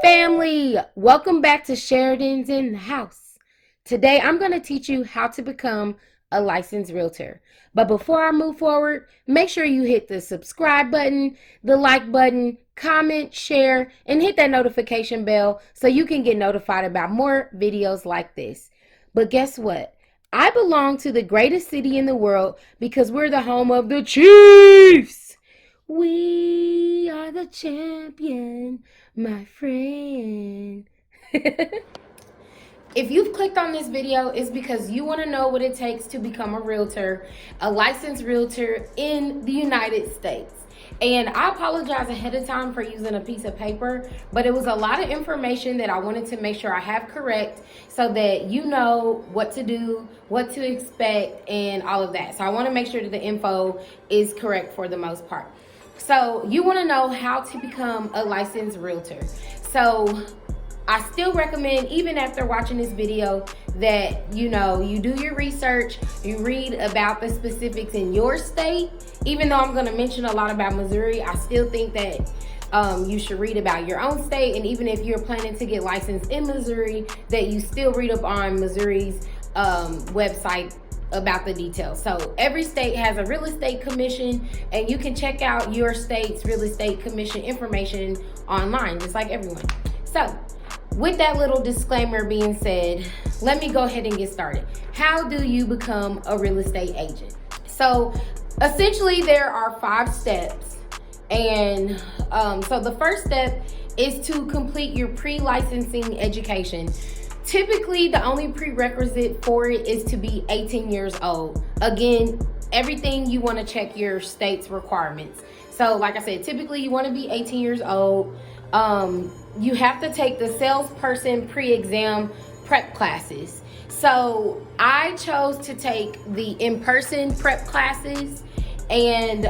Family, welcome back to Sharidan's in the house. Today I'm going to teach you how to become a licensed realtor. But before I move forward, make sure you hit the subscribe button, the like button, comment, share, and hit that notification bell so you can get notified about more videos like this. But guess what? I belong to the greatest city in the world because we're the home of the Chiefs. We are the champion, my friend. If you've clicked on this video, it's because you want to know what it takes to become a realtor, a licensed realtor in the United States. And I apologize ahead of time for using a piece of paper, but it was a lot of information that I wanted to make sure I have correct so that you know what to do, what to expect, and all of that. So I want to make sure that the info is correct for the most part. So you want to know how to become a licensed realtor. So I still recommend, even after watching this video, that you do your research, you read about the specifics in your state. Even though I'm going to mention a lot about Missouri, I still think that you should read about your own state. And even if you're planning to get licensed in Missouri, that you still read up on Missouri's website about the details. So every state has a real estate commission, and you can check out your state's real estate commission information online, just like everyone. So with that little disclaimer being said, let me go ahead and get started. How do you become a real estate agent? So essentially there are 5 steps. And so the first step is to complete your pre-licensing education. Typically, the only prerequisite for it is to be 18 years old. Again, everything you want to check your state's requirements. So like I said, typically you want to be 18 years old. You have to take the salesperson pre-exam prep classes. So I chose to take the in-person prep classes. And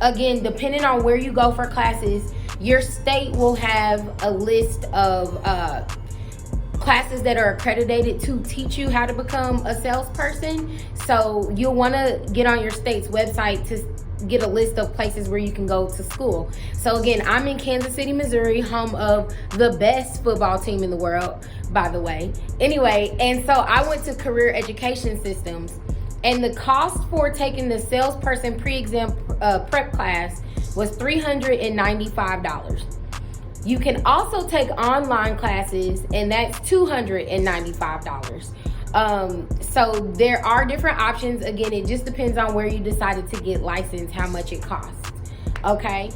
again, depending on where you go for classes, your state will have a list of classes that are accredited to teach you how to become a salesperson. So you'll want to get on your state's website to get a list of places where you can go to school. So again, I'm in Kansas City, Missouri, home of the best football team in the world, by the way. Anyway, and so I went to Career Education Systems, and the cost for taking the salesperson pre-exam prep class was $395. You can also take online classes, and that's $295. So there are different options. Again, it just depends on where you decided to get licensed, how much it costs. Okay,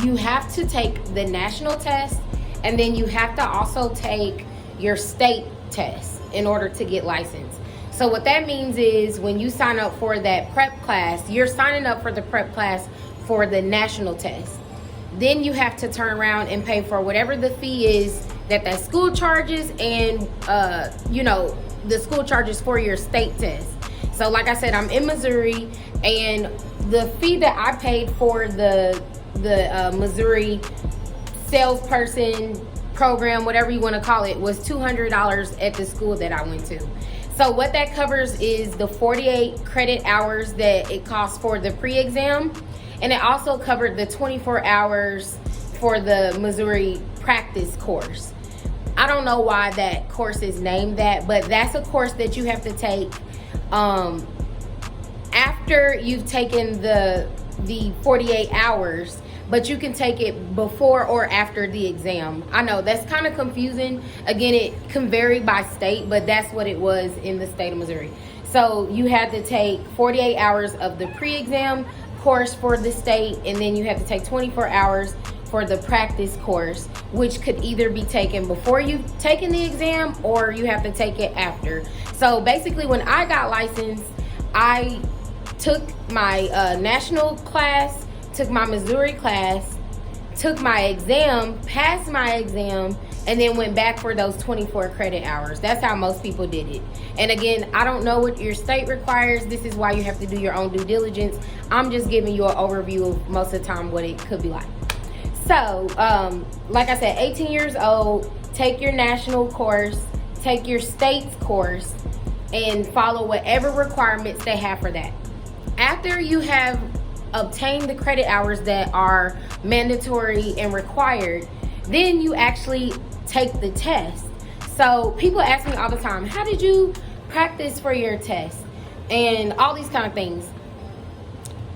you have to take the national test, and then you have to also take your state test in order to get licensed. So what that means is when you sign up for that prep class, you're signing up for the prep class for the national test. Then you have to turn around and pay for whatever the fee is that school charges, and the school charges for your state test. So like I said, I'm in Missouri, and the fee that I paid for the Missouri salesperson program, whatever you want to call it, was $200 at the school that I went to. So what that covers is the 48 credit hours that it costs for the pre-exam. And it also covered the 24 hours for the Missouri practice course. I don't know why that course is named that, but that's a course that you have to take after you've taken the 48 hours, but you can take it before or after the exam. I know that's kind of confusing. Again, it can vary by state, but that's what it was in the state of Missouri. So you had to take 48 hours of the pre-exam course for the state, and then you have to take 24 hours for the practice course, which could either be taken before you've taken the exam or you have to take it after. So basically, when I got licensed, I took my national class, took my Missouri class, took my exam, passed my exam, and then went back for those 24 credit hours. That's how most people did it. And again, I don't know what your state requires. This is why you have to do your own due diligence. I'm just giving you an overview of most of the time what it could be like. So, like I said, 18 years old, take your national course, take your state's course, and follow whatever requirements they have for that. After you have obtained the credit hours that are mandatory and required, Then you actually take the test. So people ask me all the time, how did you practice for your test? And all these kind of things.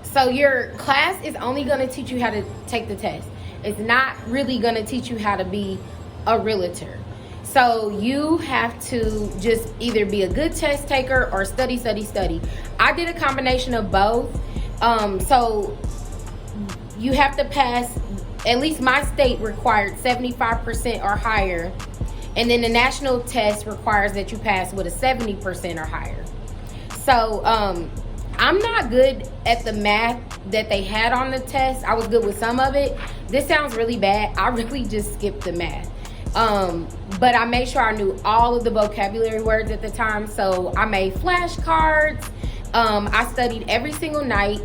So your class is only going to teach you how to take the test. It's not really going to teach you how to be a realtor. So you have to just either be a good test taker or study. I did a combination of both. So you have to pass, at least my state required 75% or higher. And then the national test requires that you pass with a 70% or higher. So I'm not good at the math that they had on the test. I was good with some of it. This sounds really bad. I really just skipped the math. But I made sure I knew all of the vocabulary words at the time. So I made flashcards. I studied every single night.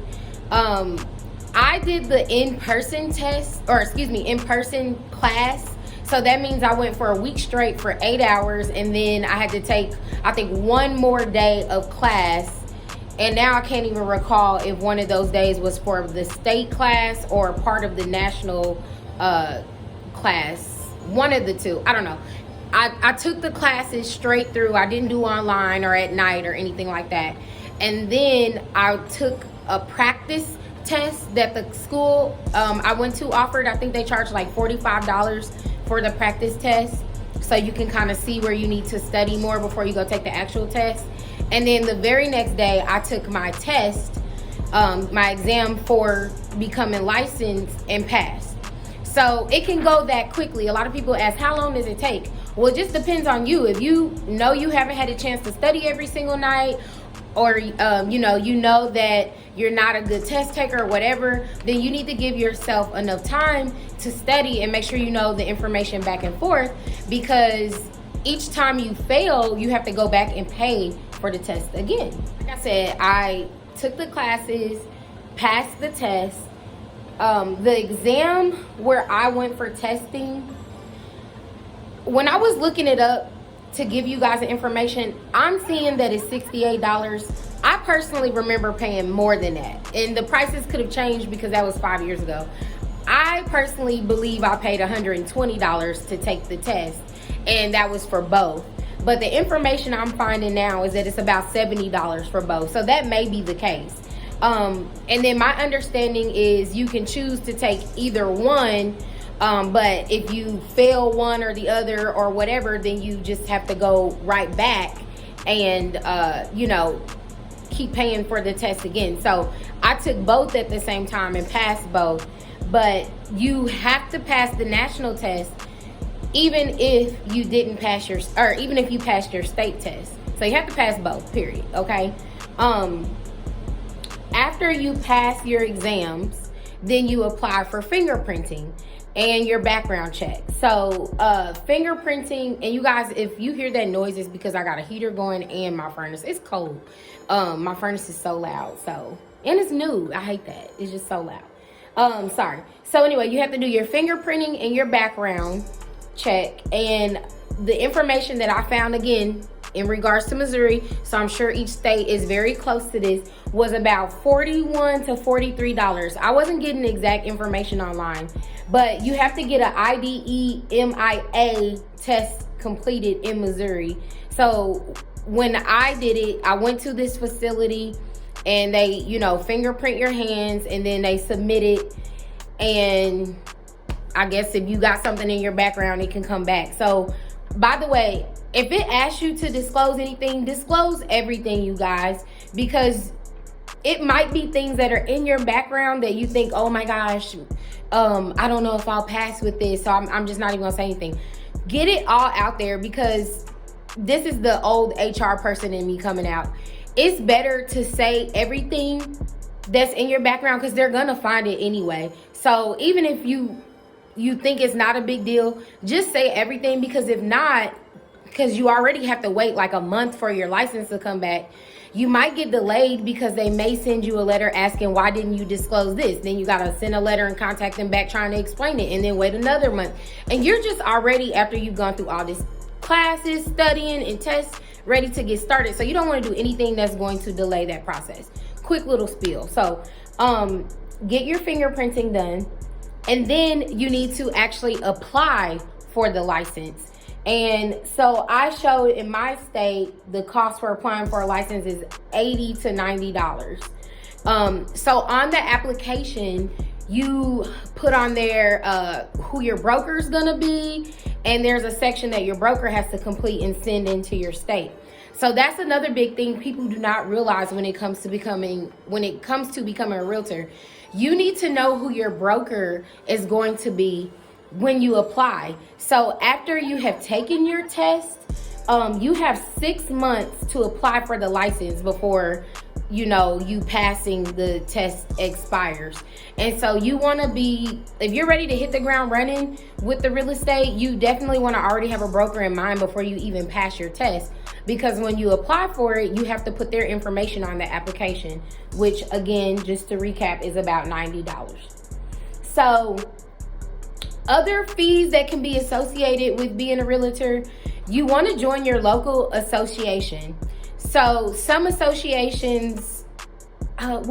I did the in-person class. So that means I went for a week straight for 8 hours, and then I had to take, I think, one more day of class. And now I can't even recall if one of those days was for the state class or part of the national class. One of the two, I don't know. I took the classes straight through. I didn't do online or at night or anything like that. And then I took a practice test that the school I went to offered. I think they charged like $45 for the practice test. So you can kind of see where you need to study more before you go take the actual test. And then the very next day, I took my test, my exam for becoming licensed, and passed. So it can go that quickly. A lot of people ask, how long does it take? Well, it just depends on you. If you know you haven't had a chance to study every single night, or you know that you're not a good test taker or whatever, then you need to give yourself enough time to study and make sure you know the information back and forth, because each time you fail, you have to go back and pay for the test again. Like I said, I took the classes, passed the test. The exam where I went for testing, when I was looking it up to give you guys the information, I'm seeing that it's $68. I personally remember paying more than that, and the prices could have changed because that was 5 years ago. I personally believe I paid $120 to take the test, and that was for both. But the information I'm finding now is that it's about $70 for both. So that may be the case. And then my understanding is you can choose to take either one. But if you fail one or the other or whatever, then you just have to go right back and, keep paying for the test again. So I took both at the same time and passed both. But you have to pass the national test even if you didn't pass even if you passed your state test. So you have to pass both, period, okay? After you pass your exams, then you apply for fingerprinting and your background check. So fingerprinting, and you guys, if you hear that noise, it's because I got a heater going and my furnace. It's cold. My furnace is so loud, and it's new. I hate that. It's just so loud. Sorry. So anyway, you have to do your fingerprinting and your background check, and the information that I found, again, in regards to Missouri, so I'm sure each state is very close to this, was about $41 to $43. I wasn't getting the exact information online, but you have to get an IDE-MIA test completed in Missouri. So when I did it, I went to this facility and they, fingerprint your hands, and then they submit it. And I guess if you got something in your background, it can come back. So, by the way, if it asks you to disclose anything, disclose everything, you guys, because it might be things that are in your background that you think, oh my gosh, I don't know if I'll pass with this, so I'm just not even gonna say anything. Get it all out there, because this is the old HR person in me coming out. It's better to say everything that's in your background, because they're gonna find it anyway. So even if you think it's not a big deal, just say everything, because if not, because you already have to wait like a month for your license to come back, you might get delayed because they may send you a letter asking, why didn't you disclose this? Then you got to send a letter and contact them back trying to explain it, and then wait another month. And you're just already, after you've gone through all this classes, studying, and tests, ready to get started. So you don't want to do anything that's going to delay that process. Quick little spiel. So get your fingerprinting done. And then you need to actually apply for the license. And so I showed in my state, the cost for applying for a license is $80 to $90. So on the application, you put on there who your broker is gonna be, and there's a section that your broker has to complete and send into your state. So that's another big thing people do not realize when it comes to becoming a realtor. You need to know who your broker is going to be when you apply. So after you have taken your test, you have 6 months to apply for the license before you passing the test expires. And so you want to be, if you're ready to hit the ground running with the real estate, you definitely want to already have a broker in mind before you even pass your test, because when you apply for it, you have to put their information on the application, which again, just to recap, is about $90. So other fees that can be associated with being a realtor, you want to join your local association. So some associations, I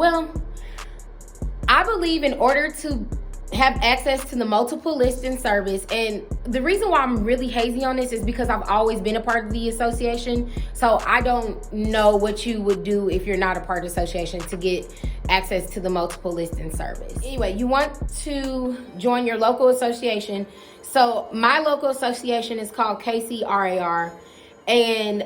believe in order to have access to the multiple listing service, and the reason why I'm really hazy on this is because I've always been a part of the association, so I don't know what you would do if you're not a part of the association to get access to the multiple listing service. Anyway, you want to join your local association. So my local association is called KCRAR, and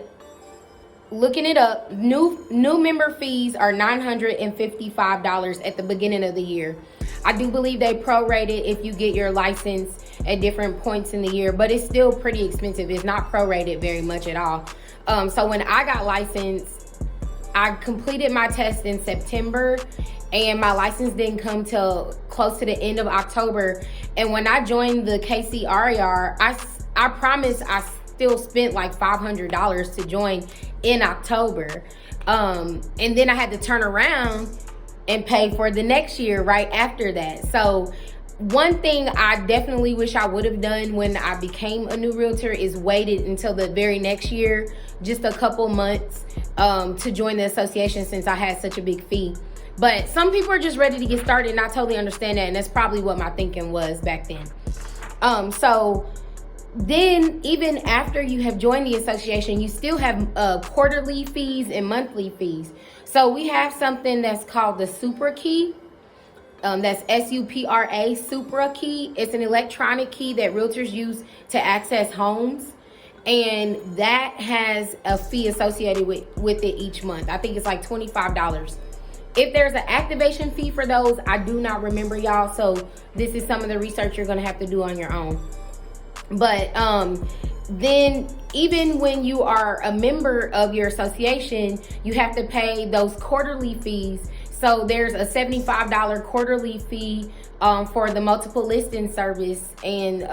looking it up, new member fees are $955 at the beginning of the year. I do believe they prorate it if you get your license at different points in the year, but it's still pretty expensive. It's not prorated very much at all. So when I got licensed, I completed my test in September, and my license didn't come till close to the end of October. And when I joined the KCRAR, I promise I still spent like $500 to join in October. And then I had to turn around and pay for the next year right after that. So one thing I definitely wish I would have done when I became a new realtor is waited until the very next year, just a couple months, to join the association, since I had such a big fee. But some people are just ready to get started, and I totally understand that, and that's probably what my thinking was back then. So then even after you have joined the association, you still have quarterly fees and monthly fees. So we have something that's called the Supra Key. That's SUPRA, Supra Key. It's an electronic key that realtors use to access homes, and that has a fee associated with it each month. I think it's like $25. If there's an activation fee for those, I do not remember, y'all. So this is some of the research you're gonna have to do on your own. But then even when you are a member of your association, you have to pay those quarterly fees. So there's a $75 quarterly fee for the multiple listing service, and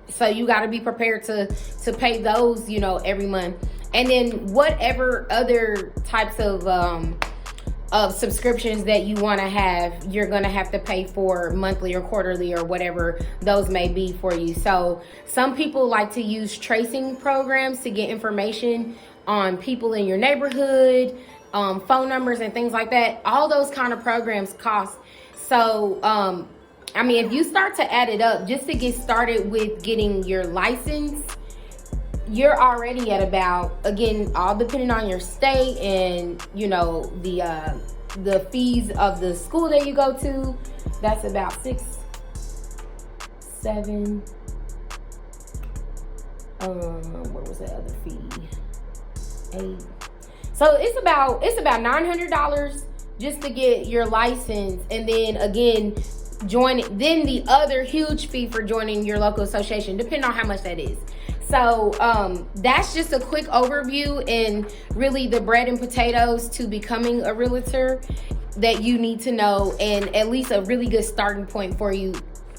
so you got to be prepared to pay those, every month. And then whatever other types of subscriptions that you want to have, you're going to have to pay for monthly or quarterly or whatever those may be for you. So some people like to use tracing programs to get information on people in your neighborhood, phone numbers and things like that. All those kind of programs cost. So if you start to add it up, just to get started with getting your license, you're already at about, again, all depending on your state and the fees of the school that you go to, that's about 6, 7, what was that other fee? 8. So it's about $900 just to get your license, and then again then the other huge fee for joining your local association, depending on how much that is. So that's just a quick overview and really the bread and potatoes to becoming a realtor that you need to know, and at least a really good starting point for you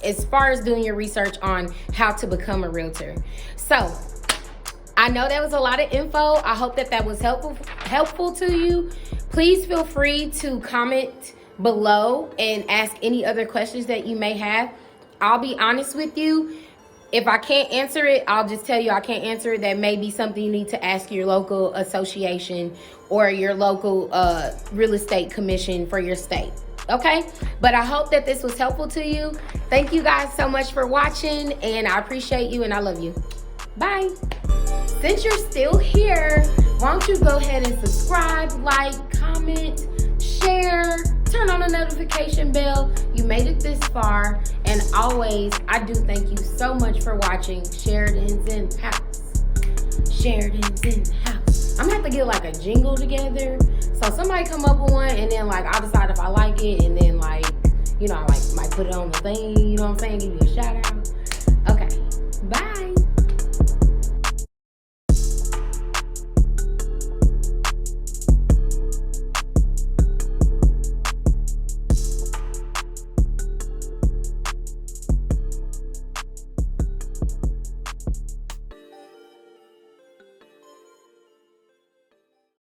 as far as doing your research on how to become a realtor. So I know that was a lot of info. I hope that was helpful to you. Please feel free to comment below and ask any other questions that you may have. I'll be honest with you. If I can't answer it, I'll just tell you I can't answer it. That may be something you need to ask your local association or your local real estate commission for your state. Okay, but I hope that this was helpful to you. Thank you guys so much for watching, and I appreciate you and I love you. Bye. Since you're still here, why don't you go ahead and subscribe, like, comment, share, turn on the notification bell. You made it this far, and always, I do thank you so much for watching. Sharidan's in the house. Sharidan's in the house. I'm gonna have to get like a jingle together. So somebody come up with one, and then like I'll decide if I like it, and then like, you know, I like might put it on the thing, you know what I'm saying, give you a shout out.